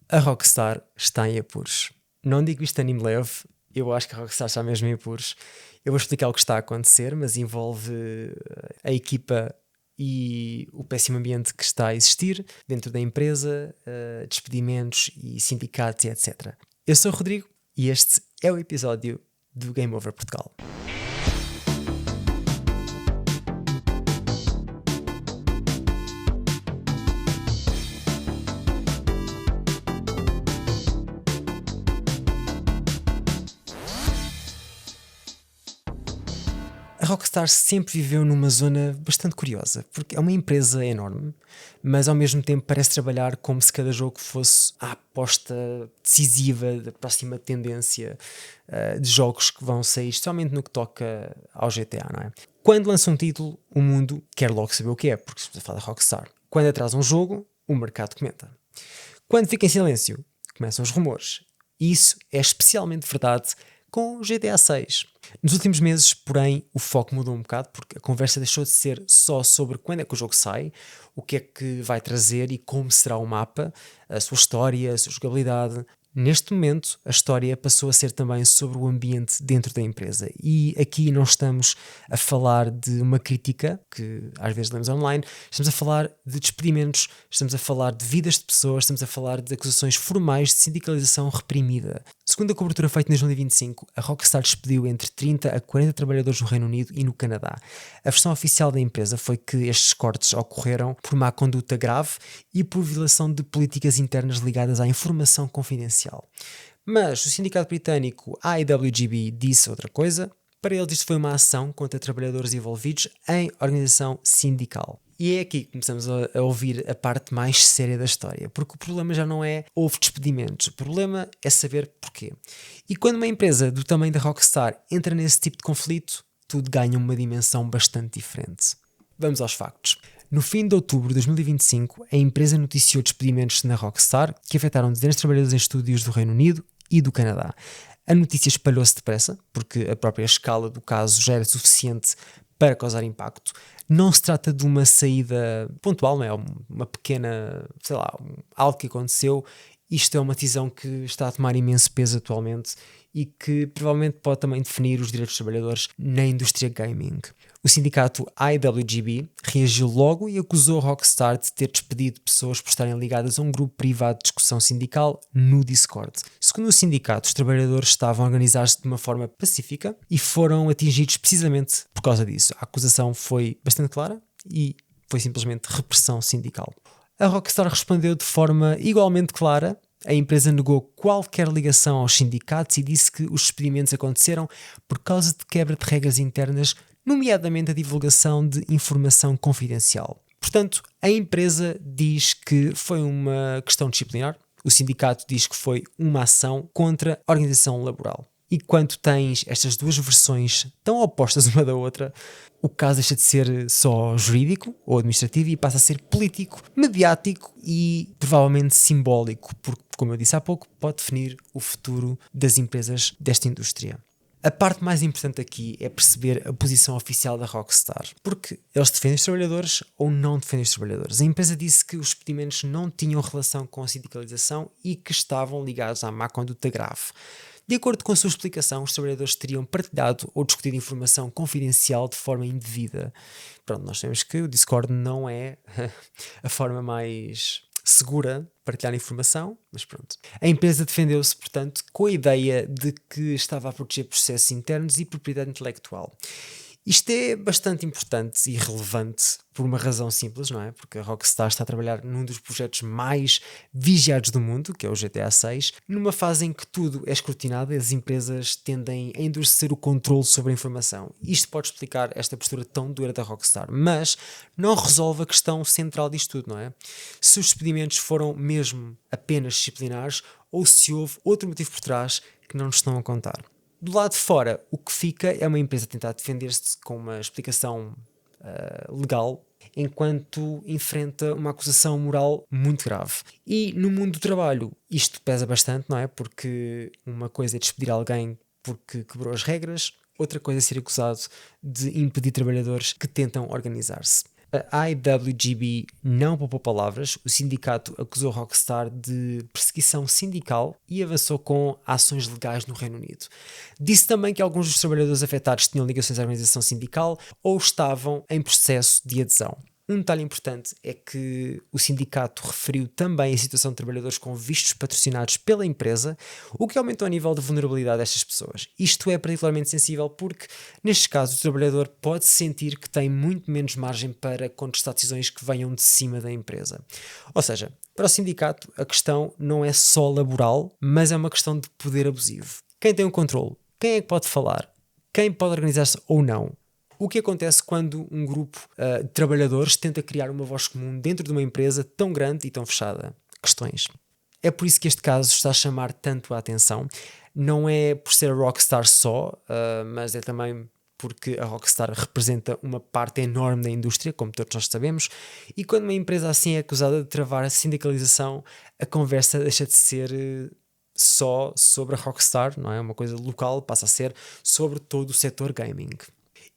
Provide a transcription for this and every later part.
A Rockstar está em apuros. Não digo isto anime leve, eu acho que a Rockstar está mesmo em apuros. Eu vou explicar o que está a acontecer, mas envolve a equipa e o péssimo ambiente que está a existir dentro da empresa, despedimentos e sindicatos e etc. Eu sou o Rodrigo e este é o episódio do Game Over Portugal. A Rockstar sempre viveu numa zona bastante curiosa, porque é uma empresa enorme, mas ao mesmo tempo parece trabalhar como se cada jogo fosse a aposta decisiva da próxima tendência de jogos que vão sair, especialmente no que toca ao GTA, não é? Quando lança um título, o mundo quer logo saber o que é, porque estamos a falar da Rockstar. Quando atrasa um jogo, o mercado comenta. Quando fica em silêncio, começam os rumores. E isso é especialmente verdade com o GTA 6. Nos últimos meses, porém, o foco mudou um bocado porque a conversa deixou de ser só sobre quando é que o jogo sai, o que é que vai trazer e como será o mapa, a sua história, a sua jogabilidade. Neste momento, a história passou a ser também sobre o ambiente dentro da empresa. E aqui não estamos a falar de uma crítica, que às vezes lemos online, estamos a falar de despedimentos, estamos a falar de vidas de pessoas, estamos a falar de acusações formais de sindicalização reprimida. Segundo a cobertura feita em 2025, a Rockstar despediu entre 30 a 40 trabalhadores no Reino Unido e no Canadá. A versão oficial da empresa foi que estes cortes ocorreram por má conduta grave e por violação de políticas internas ligadas à informação confidencial. Mas o sindicato britânico IWGB disse outra coisa. Para eles isto foi uma ação contra trabalhadores envolvidos em organização sindical. E é aqui que começamos a ouvir a parte mais séria da história, porque o problema já não é houve despedimentos, o problema é saber porquê. E quando uma empresa do tamanho da Rockstar entra nesse tipo de conflito, tudo ganha uma dimensão bastante diferente. Vamos aos factos. No fim de outubro de 2025, a empresa noticiou despedimentos na Rockstar que afetaram dezenas de trabalhadores em estúdios do Reino Unido e do Canadá. A notícia espalhou-se depressa, porque a própria escala do caso já era suficiente para causar impacto. Não se trata de uma saída pontual, não é? Uma pequena, sei lá, algo que aconteceu. Isto é uma decisão que está a tomar imenso peso atualmente e que provavelmente pode também definir os direitos dos trabalhadores na indústria gaming. O sindicato IWGB reagiu logo e acusou a Rockstar de ter despedido pessoas por estarem ligadas a um grupo privado de discussão sindical no Discord. Segundo o sindicato, os trabalhadores estavam a organizar-se de uma forma pacífica e foram atingidos precisamente por causa disso. A acusação foi bastante clara e foi simplesmente repressão sindical. A Rockstar respondeu de forma igualmente clara. A empresa negou qualquer ligação aos sindicatos e disse que os despedimentos aconteceram por causa de quebra de regras internas, nomeadamente a divulgação de informação confidencial. Portanto, a empresa diz que foi uma questão disciplinar, o sindicato diz que foi uma ação contra a organização laboral. E quando tens estas duas versões tão opostas uma da outra, o caso deixa de ser só jurídico ou administrativo e passa a ser político, mediático e provavelmente simbólico, porque, como eu disse há pouco, pode definir o futuro das empresas desta indústria. A parte mais importante aqui é perceber a posição oficial da Rockstar, porque eles defendem os trabalhadores ou não defendem os trabalhadores. A empresa disse que os despedimentos não tinham relação com a sindicalização e que estavam ligados à má conduta grave. De acordo com a sua explicação, os trabalhadores teriam partilhado ou discutido informação confidencial de forma indevida. Pronto, nós sabemos que o Discord não é a forma mais segura de partilhar informação, mas pronto. A empresa defendeu-se, portanto, com a ideia de que estava a proteger processos internos e propriedade intelectual. Isto é bastante importante e relevante por uma razão simples, não é? Porque a Rockstar está a trabalhar num dos projetos mais vigiados do mundo, que é o GTA 6, numa fase em que tudo é escrutinado e as empresas tendem a endurecer o controle sobre a informação. Isto pode explicar esta postura tão dura da Rockstar, mas não resolve a questão central disto tudo, não é? Se os despedimentos foram mesmo apenas disciplinares ou se houve outro motivo por trás que não nos estão a contar. Do lado de fora, o que fica é uma empresa a tentar defender-se com uma explicação legal, enquanto enfrenta uma acusação moral muito grave. E no mundo do trabalho, isto pesa bastante, não é? Porque uma coisa é despedir alguém porque quebrou as regras, outra coisa é ser acusado de impedir trabalhadores que tentam organizar-se. A IWGB não poupou palavras, o sindicato acusou Rockstar de perseguição sindical e avançou com ações legais no Reino Unido. Disse também que alguns dos trabalhadores afetados tinham ligações à organização sindical ou estavam em processo de adesão. Um detalhe importante é que o sindicato referiu também a situação de trabalhadores com vistos patrocinados pela empresa, o que aumentou o nível de vulnerabilidade destas pessoas. Isto é particularmente sensível porque, nestes casos, o trabalhador pode sentir que tem muito menos margem para contestar decisões que venham de cima da empresa. Ou seja, para o sindicato, a questão não é só laboral, mas é uma questão de poder abusivo. Quem tem o controle? Quem é que pode falar? Quem pode organizar-se ou não? O que acontece quando um grupo de trabalhadores tenta criar uma voz comum dentro de uma empresa tão grande e tão fechada? Questões. É por isso que este caso está a chamar tanto a atenção. Não é por ser a Rockstar só, mas é também porque a Rockstar representa uma parte enorme da indústria, como todos nós sabemos, e quando uma empresa assim é acusada de travar a sindicalização, a conversa deixa de ser só sobre a Rockstar, não é? Uma coisa local, passa a ser sobre todo o setor gaming.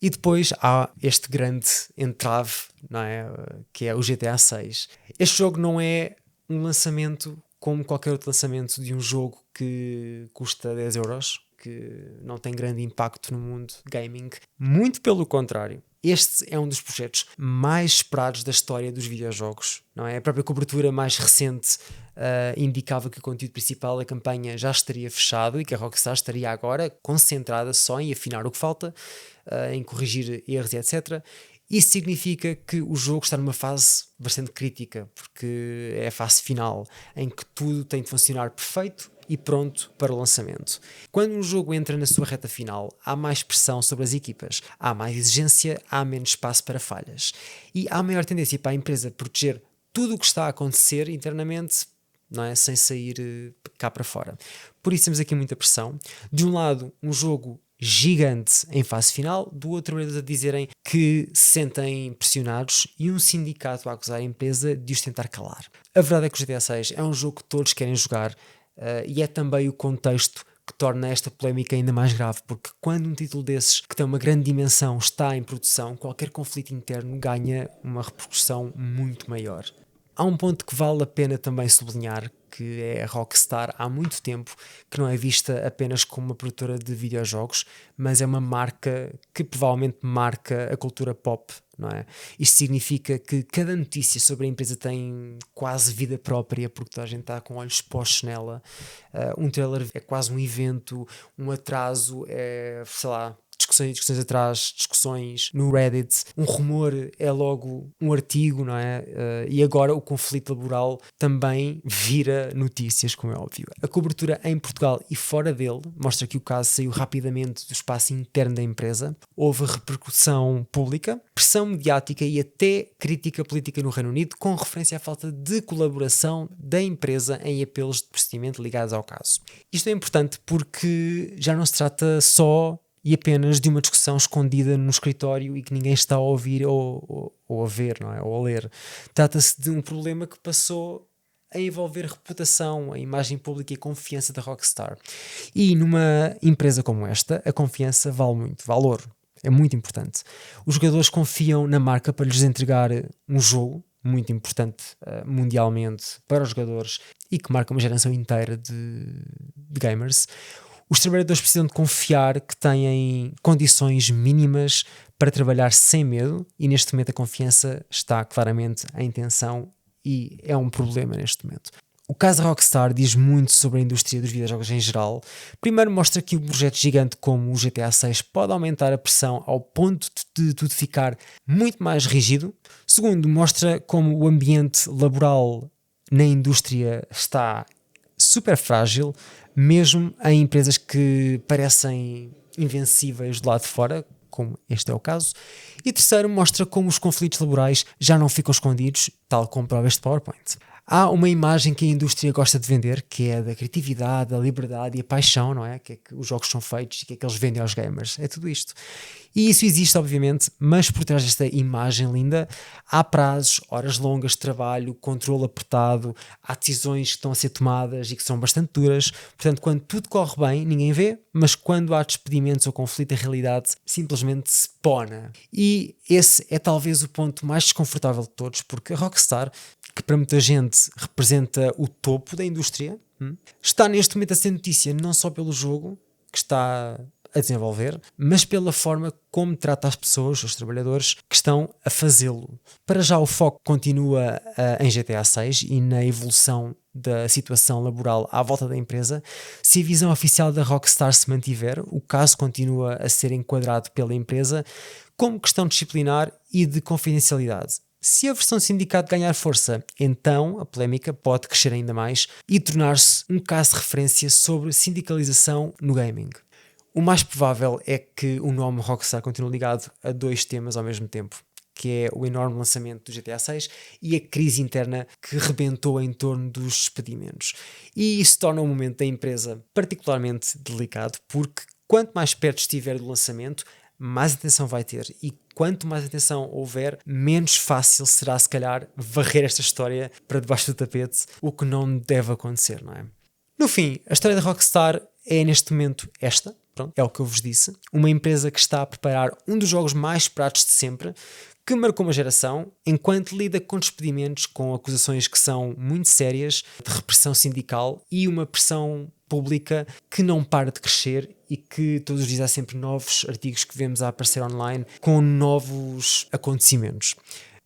E depois há este grande entrave, não é? Que é o GTA 6. Este jogo não é um lançamento como qualquer outro lançamento de um jogo que custa 10 euros, que não tem grande impacto no mundo gaming. Muito pelo contrário. Este é um dos projetos mais esperados da história dos videojogos, não é? A própria cobertura mais recente indicava que o conteúdo principal da campanha já estaria fechado e que a Rockstar estaria agora concentrada só em afinar o que falta, em corrigir erros e etc. Isso significa que o jogo está numa fase bastante crítica, porque é a fase final, em que tudo tem de funcionar perfeito e pronto para o lançamento. Quando um jogo entra na sua reta final, há mais pressão sobre as equipas, há mais exigência, há menos espaço para falhas. E há maior tendência para a empresa proteger tudo o que está a acontecer internamente, não é? Sem sair cá para fora. Por isso temos aqui muita pressão. De um lado, um jogo gigante em fase final, do outro trabalhadores a dizerem que se sentem pressionados e um sindicato a acusar a empresa de os tentar calar. A verdade é que o GTA 6 é um jogo que todos querem jogar e é também o contexto que torna esta polémica ainda mais grave, porque quando um título desses que tem uma grande dimensão está em produção, qualquer conflito interno ganha uma repercussão muito maior. Há um ponto que vale a pena também sublinhar, que é a Rockstar há muito tempo que não é vista apenas como uma produtora de videojogos, mas é uma marca que provavelmente marca a cultura pop, não é? Isto significa que cada notícia sobre a empresa tem quase vida própria, porque toda a gente está com olhos postos nela. Um trailer é quase um evento, um atraso é, sei lá, discussões atrás, discussões no Reddit, um rumor é logo um artigo, não é? E agora o conflito laboral também vira notícias, como é óbvio. A cobertura em Portugal e fora dele mostra que o caso saiu rapidamente do espaço interno da empresa, houve repercussão pública, pressão mediática e até crítica política no Reino Unido, com referência à falta de colaboração da empresa em apelos de procedimento ligados ao caso. Isto é importante porque já não se trata só e apenas de uma discussão escondida no escritório e que ninguém está a ouvir ou a ver, não é? Ou a ler. Trata-se de um problema que passou a envolver reputação, a imagem pública e a confiança da Rockstar. E numa empresa como esta, a confiança vale muito, vale ouro. É muito importante. Os jogadores confiam na marca para lhes entregar um jogo muito importante mundialmente para os jogadores e que marca uma geração inteira de gamers. Os trabalhadores precisam de confiar que têm condições mínimas para trabalhar sem medo e neste momento a confiança está claramente em tensão e é um problema neste momento. O caso da Rockstar diz muito sobre a indústria dos videojogos em geral. Primeiro mostra que um projeto gigante como o GTA 6 pode aumentar a pressão ao ponto de tudo ficar muito mais rígido. Segundo, mostra como o ambiente laboral na indústria está super frágil, mesmo em empresas que parecem invencíveis do lado de fora, como este é o caso. E terceiro, mostra como os conflitos laborais já não ficam escondidos, tal como prova este PowerPoint. Há uma imagem que a indústria gosta de vender, que é da criatividade, da liberdade e a paixão, não é? Que é que os jogos são feitos e que é que eles vendem aos gamers. É tudo isto. E isso existe, obviamente, mas por trás desta imagem linda há prazos, horas longas de trabalho, controle apertado, há decisões que estão a ser tomadas e que são bastante duras. Portanto, quando tudo corre bem, ninguém vê, mas quando há despedimentos ou conflito, a realidade simplesmente se pona. E esse é talvez o ponto mais desconfortável de todos, porque a Rockstar, que para muita gente representa o topo da indústria, está neste momento a ser notícia não só pelo jogo que está a desenvolver, mas pela forma como trata as pessoas, os trabalhadores que estão a fazê-lo. Para já o foco continua em GTA 6 e na evolução da situação laboral à volta da empresa. Se a visão oficial da Rockstar se mantiver, o caso continua a ser enquadrado pela empresa como questão disciplinar e de confidencialidade. Se a versão de sindicato ganhar força, então a polémica pode crescer ainda mais e tornar-se um caso de referência sobre sindicalização no gaming. O mais provável é que o nome Rockstar continue ligado a dois temas ao mesmo tempo, que é o enorme lançamento do GTA 6 e a crise interna que rebentou em torno dos despedimentos. E isso torna o momento da empresa particularmente delicado, porque quanto mais perto estiver do lançamento, mais atenção vai ter, e quanto mais atenção houver, menos fácil será se calhar varrer esta história para debaixo do tapete, o que não deve acontecer, não é? No fim, a história da Rockstar é neste momento esta, pronto, é o que eu vos disse, uma empresa que está a preparar um dos jogos mais esperados de sempre, que marcou uma geração, enquanto lida com despedimentos, com acusações que são muito sérias, de repressão sindical e uma pressão pública que não para de crescer e que todos os dias há sempre novos artigos que vemos a aparecer online com novos acontecimentos.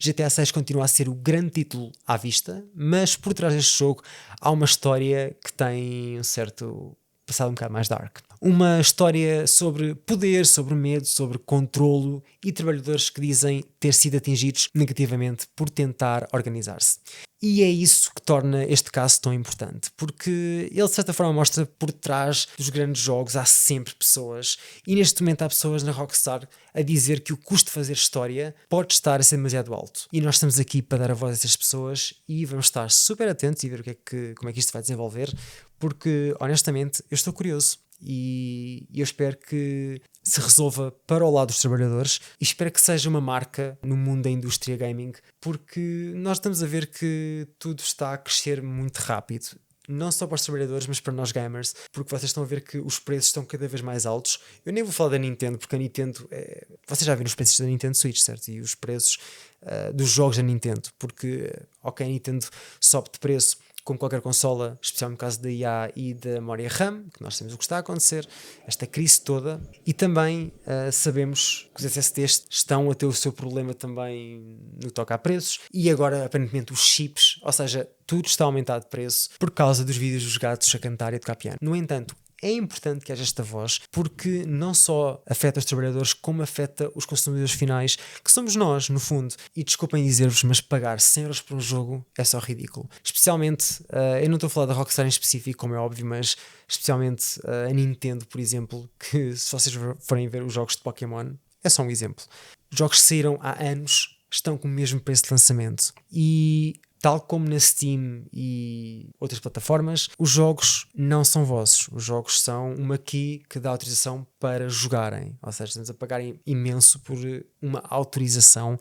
GTA 6 continua a ser o grande título à vista, mas por trás deste jogo há uma história que tem um certo passado um bocado mais dark. Uma história sobre poder, sobre medo, sobre controlo e trabalhadores que dizem ter sido atingidos negativamente por tentar organizar-se. E é isso que torna este caso tão importante, porque ele de certa forma mostra por trás dos grandes jogos há sempre pessoas, e neste momento há pessoas na Rockstar a dizer que o custo de fazer história pode estar a ser demasiado alto. E nós estamos aqui para dar a voz a essas pessoas e vamos estar super atentos e ver como é que isto vai desenvolver, porque honestamente eu estou curioso. E eu espero que se resolva para o lado dos trabalhadores e espero que seja uma marca no mundo da indústria gaming, porque nós estamos a ver que tudo está a crescer muito rápido, não só para os trabalhadores, mas para nós gamers, porque vocês estão a ver que os preços estão cada vez mais altos. Eu nem vou falar da Nintendo, porque a Nintendo vocês já viram os preços da Nintendo Switch, certo? E os preços dos jogos da Nintendo, porque ok, a Nintendo sobe de preço como qualquer consola, especialmente no caso da IA e da memória RAM, que nós sabemos o que está a acontecer, esta crise toda, e também sabemos que os SSDs estão a ter o seu problema também no que toca a preços, e agora aparentemente os chips, ou seja, tudo está a aumentar de preço por causa dos vídeos dos gatos a cantar e a tocar piano. No entanto, é importante que haja esta voz, porque não só afeta os trabalhadores, como afeta os consumidores finais, que somos nós, no fundo. E desculpem dizer-vos, mas pagar 100 euros por um jogo é só ridículo. Especialmente, eu não estou a falar da Rockstar em específico, como é óbvio, mas especialmente a Nintendo, por exemplo, que se vocês forem ver os jogos de Pokémon, é só um exemplo. Jogos que saíram há anos estão com o mesmo preço de lançamento. E tal como na Steam e outras plataformas, os jogos não são vossos. Os jogos são uma key que dá autorização para jogarem. Ou seja, estamos a pagar imenso por uma autorização.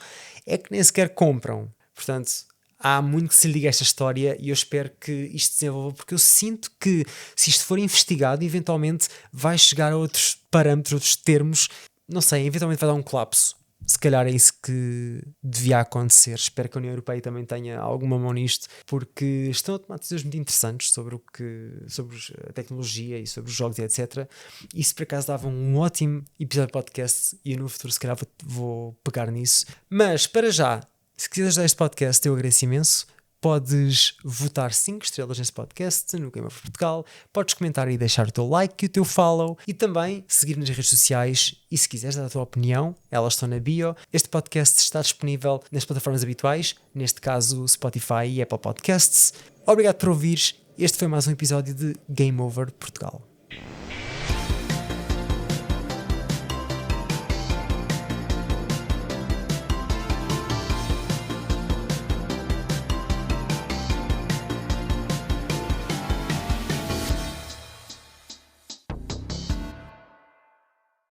É que nem sequer compram. Portanto, há muito que se liga a esta história e eu espero que isto se desenvolva, porque eu sinto que se isto for investigado, eventualmente vai chegar a outros parâmetros, outros termos. Não sei, eventualmente vai dar um colapso. Se calhar é isso que devia acontecer. Espero que a União Europeia também tenha alguma mão nisto, porque estão a tomar decisões muito interessantes sobre a tecnologia e sobre os jogos e etc. E se por acaso dava um ótimo episódio de podcast, e eu no futuro se calhar vou pegar nisso. Mas para já, se quiseres dar este podcast, eu agradeço imenso. Podes votar 5 estrelas nesse podcast no Game of Portugal, podes comentar e deixar o teu like e o teu follow, e também seguir nas redes sociais. E se quiseres dar a tua opinião, elas estão na bio. Este podcast está disponível nas plataformas habituais, neste caso Spotify e Apple Podcasts. Obrigado por ouvires. Este foi mais um episódio de Game Over Portugal.